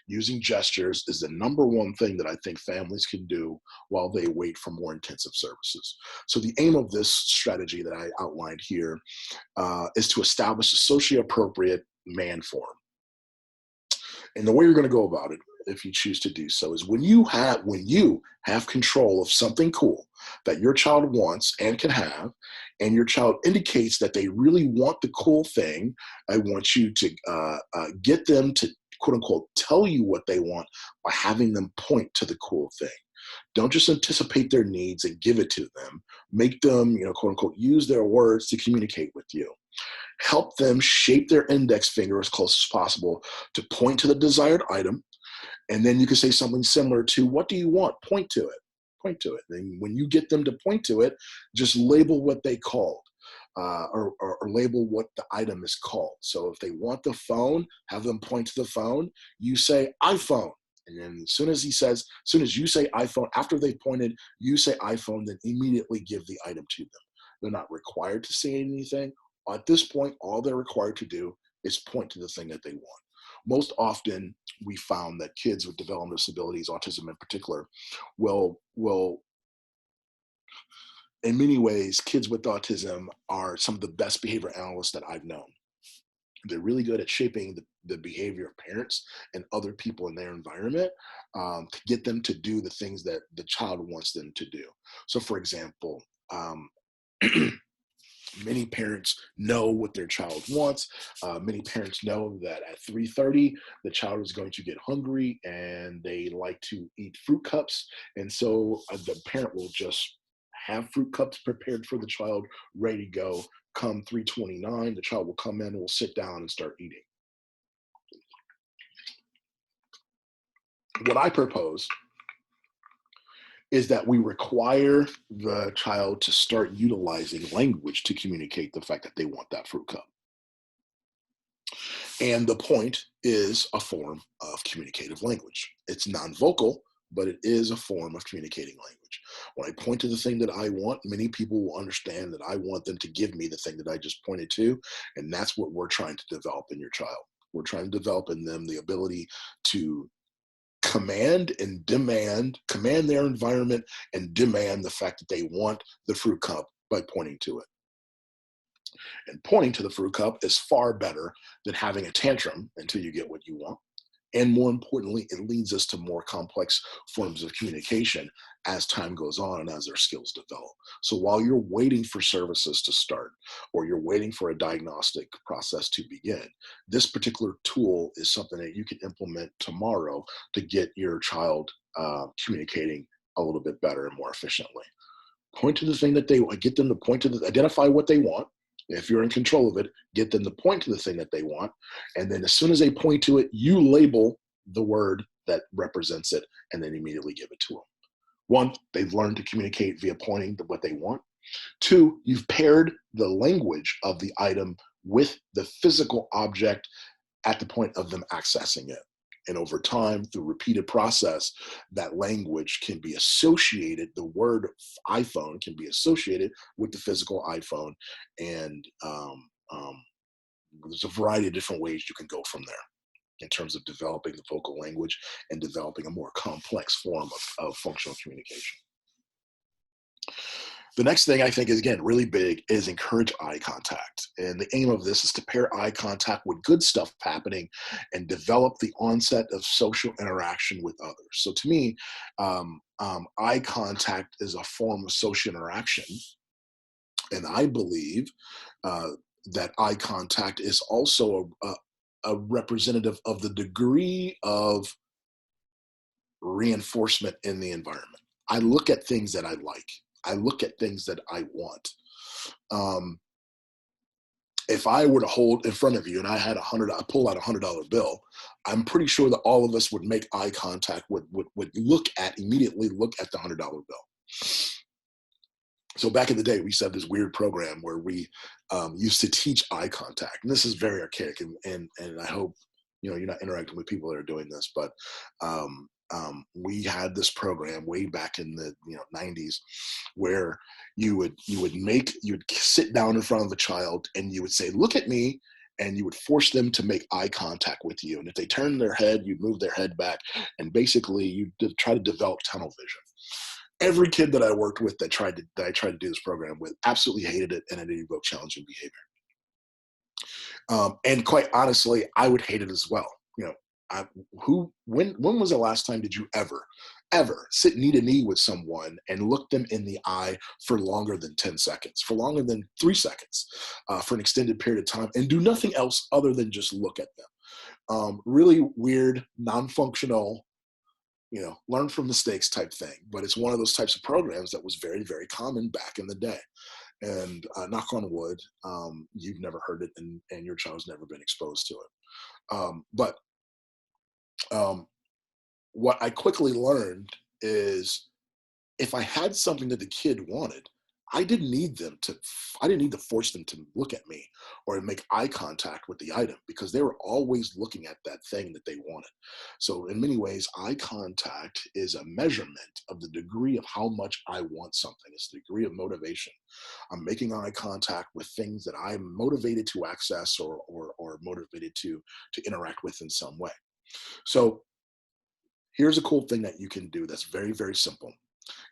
using gestures is the number one thing that I think families can do while they wait for more intensive services. So the aim of this strategy that I outlined here is to establish a socially appropriate man form. And the way you're going to go about it, if you choose to do so, is when you have control of something cool that your child wants and can have, and your child indicates that they really want the cool thing, I want you to get them to, quote unquote, tell you what they want by having them point to the cool thing. Don't just anticipate their needs and give it to them. Make them, quote unquote, use their words to communicate with you. Help them shape their index finger as close as possible to point to the desired item. And then you can say something similar to, what do you want? Point to it. Point to it. And when you get them to point to it, just label what they called. Or label what the item is called. So if they want the phone, have them point to the phone. You say iPhone. And then as soon as you say iPhone, after they've pointed, you say iPhone, then immediately give the item to them. They're not required to say anything. At this point, all they're required to do is point to the thing that they want. Most often, we found that kids with developmental disabilities, autism in particular, will in many ways, kids with autism are some of the best behavior analysts that I've known. They're really good at shaping the behavior of parents and other people in their environment to get them to do the things that the child wants them to do. So for example, many parents know what their child wants. Many parents know that at 3:30, the child is going to get hungry and they like to eat fruit cups. And so the parent will just have fruit cups prepared for the child, ready to go. Come 3:29, the child will come in and will sit down and start eating. What I propose is that we require the child to start utilizing language to communicate the fact that they want that fruit cup. And the point is a form of communicative language. It's non-vocal, but it is a form of communicating language. When I point to the thing that I want, many people will understand that I want them to give me the thing that I just pointed to. And that's what we're trying to develop in your child. We're trying to develop in them the ability to command their environment and demand the fact that they want the fruit cup by pointing to it. And pointing to the fruit cup is far better than having a tantrum until you get what you want. And more importantly, it leads us to more complex forms of communication as time goes on and as their skills develop. So while you're waiting for services to start, or you're waiting for a diagnostic process to begin, this particular tool is something that you can implement tomorrow to get your child communicating a little bit better and more efficiently. Point to the thing that get them to point to identify what they want. If you're in control of it, get them to point to the thing that they want. And then as soon as they point to it, you label the word that represents it and then immediately give it to them. One, they've learned to communicate via pointing to what they want. Two, you've paired the language of the item with the physical object at the point of them accessing it. And over time, through repeated process, that language can be associated, the word iPhone can be associated with the physical iPhone. And there's a variety of different ways you can go from there in terms of developing the vocal language and developing a more complex form of functional communication. The next thing I think is, again, really big is encourage eye contact. And the aim of this is to pair eye contact with good stuff happening and develop the onset of social interaction with others. So to me, eye contact is a form of social interaction. And I believe that eye contact is also a representative of the degree of reinforcement in the environment. I look at things that I like. I look at things that I want. If I were to hold in front of you and I pull out $100 bill, I'm pretty sure that all of us would make eye contact, would immediately look at the $100 bill. So back in the day, we used to have this weird program where we used to teach eye contact. And this is very archaic, and I hope you're not interacting with people that are doing this, but we had this program way back in the 90s where you'd sit down in front of a child and you would say, "Look at me," and you would force them to make eye contact with you. And if they turned their head, you'd move their head back, and basically you try to develop tunnel vision. Every kid that I worked with that I tried to do this program with absolutely hated it, and it evoked challenging behavior. And quite honestly, I would hate it as well. I, when was the last time did you ever sit knee to knee with someone and look them in the eye for longer than 10 seconds, for longer than 3 seconds, for an extended period of time, and do nothing else other than just look at them? Really weird, non-functional, learn from mistakes type thing. But it's one of those types of programs that was very, very common back in the day. And knock on wood, you've never heard it, and your child's never been exposed to it. But what I quickly learned is if I had something that the kid wanted, I didn't need to force them to look at me or make eye contact with the item, because they were always looking at that thing that they wanted. So in many ways, eye contact is a measurement of the degree of how much I want something. It's the degree of motivation. I'm making eye contact with things that I'm motivated to access or motivated to interact with in some way. So here's a cool thing that you can do that's very, very simple,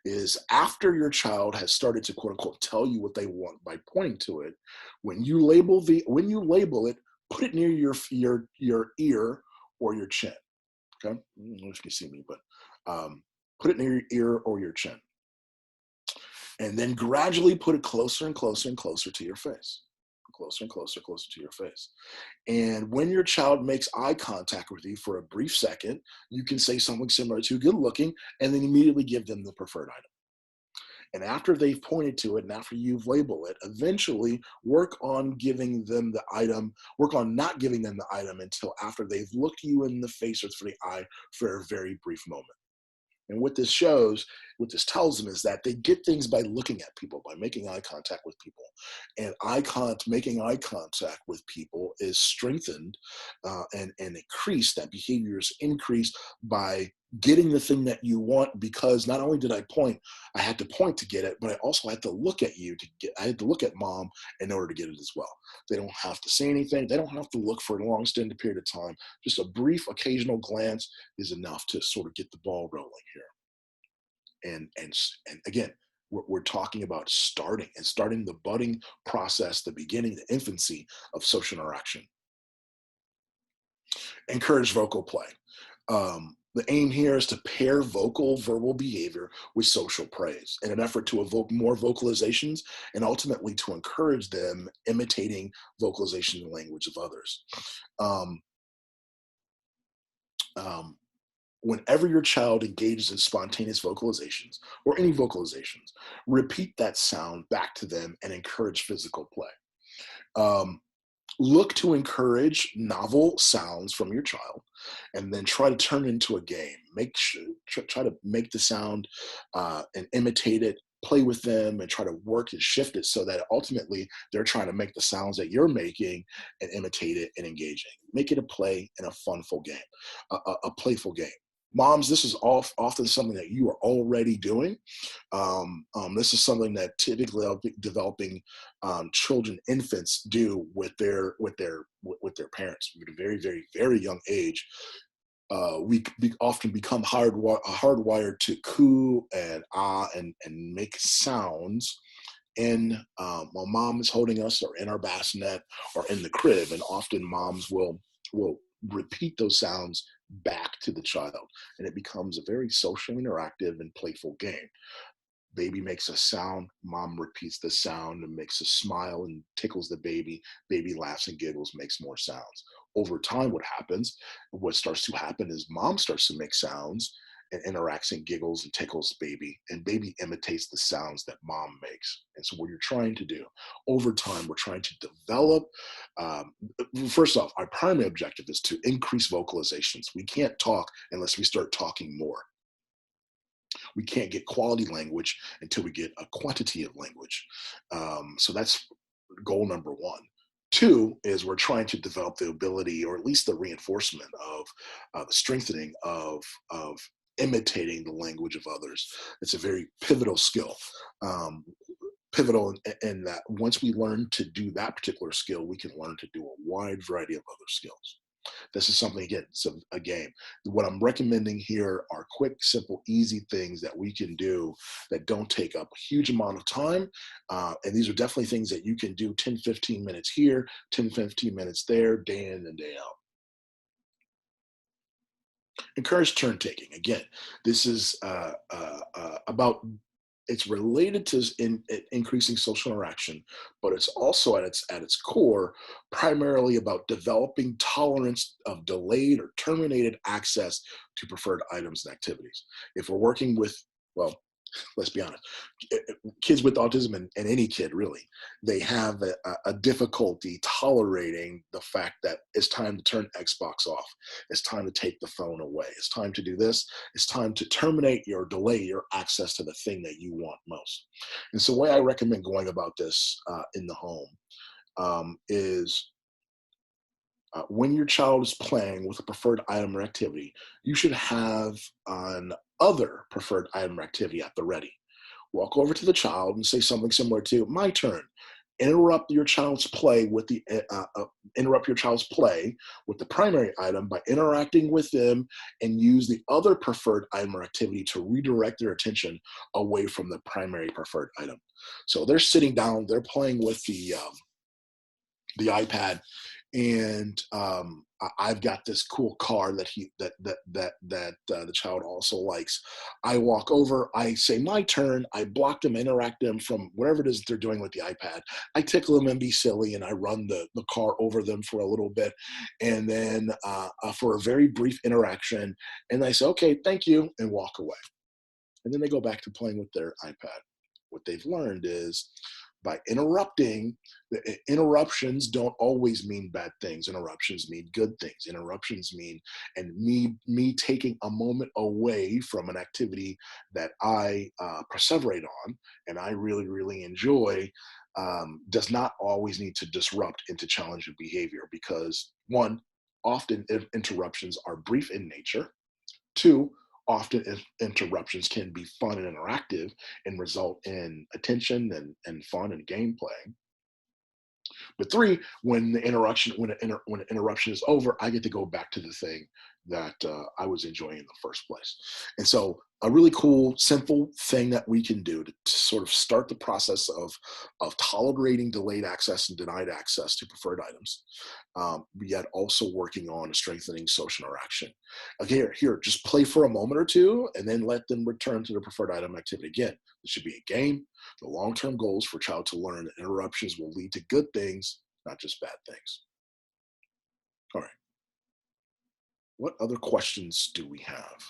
is after your child has started to quote unquote tell you what they want by pointing to it, when you label it, put it near your ear or your chin. Okay. I don't know if you can see me, but put it near your ear or your chin. And then gradually put it closer and closer and closer to your face. Closer and closer, closer to your face. And when your child makes eye contact with you for a brief second, you can say something similar to "good looking," and then immediately give them the preferred item. And after they've pointed to it and after you've labeled it, eventually work on giving them the item, work on not giving them the item until after they've looked you in the face or through the eye for a very brief moment. And what this tells them is that they get things by looking at people, by making eye contact with people. And making eye contact with people is strengthened and increased. That behavior is increased by getting the thing that you want, because not only did I had to point to get it, but I also had to look at I had to look at mom in order to get it as well. They don't have to say anything. They don't have to look for a long extended period of time. Just a brief occasional glance is enough to sort of get the ball rolling here. And again, we're talking about starting the budding process, the beginning, the infancy of social interaction. Encourage vocal play. The aim here is to pair vocal verbal behavior with social praise in an effort to evoke more vocalizations and ultimately to encourage them imitating vocalization and language of others. Whenever your child engages in spontaneous vocalizations or any vocalizations, repeat that sound back to them and encourage physical play. Look to encourage novel sounds from your child and then try to turn it into a game. Try to make the sound and imitate it, play with them, and try to work and shift it so that ultimately they're trying to make the sounds that you're making and imitate it and engaging. Make it a play and a funful game, a playful game. Moms, this is often something that you are already doing. This is something that typically developing children, infants, do with their parents at a very, very, very young age. We often become hardwired to coo and ah and make sounds while mom is holding us or in our bassinet or in the crib, and often moms will repeat those sounds back to the child, and it becomes a very social, interactive, and playful game. Baby makes a sound, mom repeats the sound and makes a smile and tickles the baby. Baby laughs and giggles, makes more sounds. Over time, what starts to happen is mom starts to make sounds and interacts and giggles and tickles baby, and baby imitates the sounds that mom makes. And so what you're trying to do over time, we're trying to develop, first off, our primary objective is to increase vocalizations. We can't talk unless we start talking more. We can't get quality language until we get a quantity of language. So that's goal number one. Two is we're trying to develop the ability, or at least the reinforcement of the strengthening of imitating the language of others. It's a very pivotal skill. Um, Pivotal in that once we learn to do that particular skill, we can learn to do a wide variety of other skills. This is something, again, it's a game. What I'm recommending here are quick, simple, easy things that we can do that don't take up a huge amount of time. And these are definitely things that you can do 10, 15 minutes here, 10, 15 minutes there, day in and day out. Encourage turn taking. Again, this is about, it's related to increasing social interaction, but it's also at its core primarily about developing tolerance of delayed or terminated access to preferred items and activities. If we're working with, well, let's be honest, kids with autism, and any kid really, they have a difficulty tolerating the fact that it's time to turn Xbox off. It's time to take the phone away. It's time to do this. It's time to terminate or delay your access to the thing that you want most. And so the way I recommend going about this in the home is when your child is playing with a preferred item or activity, you should have an other preferred item or activity at the ready. Walk over to the child and say something similar to, "My turn." Interrupt your child's play with the interrupt your child's play with the primary item by interacting with them, and use the other preferred item or activity to redirect their attention away from the primary preferred item. So they're sitting down, they're playing with the iPad, and I've got this cool car that the child also likes. I walk over, I say my turn, I block them, interact them from whatever it is that they're doing with the iPad. I tickle them and be silly, and I run the car over them for a little bit, and then for a very brief interaction, and I say, "Okay, thank you," and walk away. And then they go back to playing with their iPad. What they've learned is, by interrupting, the interruptions don't always mean bad things. Interruptions mean good things. Interruptions mean, and me taking a moment away from an activity that I perseverate on and I really, really enjoy, does not always need to disrupt into challenging behavior, because one, often interruptions are brief in nature. Two, often interruptions can be fun and interactive and result in attention and fun and gameplay. But three, when the interruption when the interruption is over, I get to go back to the thing that I was enjoying in the first place. And so, a really cool, simple thing that we can do to sort of start the process of tolerating delayed access and denied access to preferred items, yet also working on strengthening social interaction. Again, here, just play for a moment or two, and then let them return to the preferred item activity. Again, this should be a game. The long-term goals for child to learn that interruptions will lead to good things, not just bad things. All right. What other questions do we have?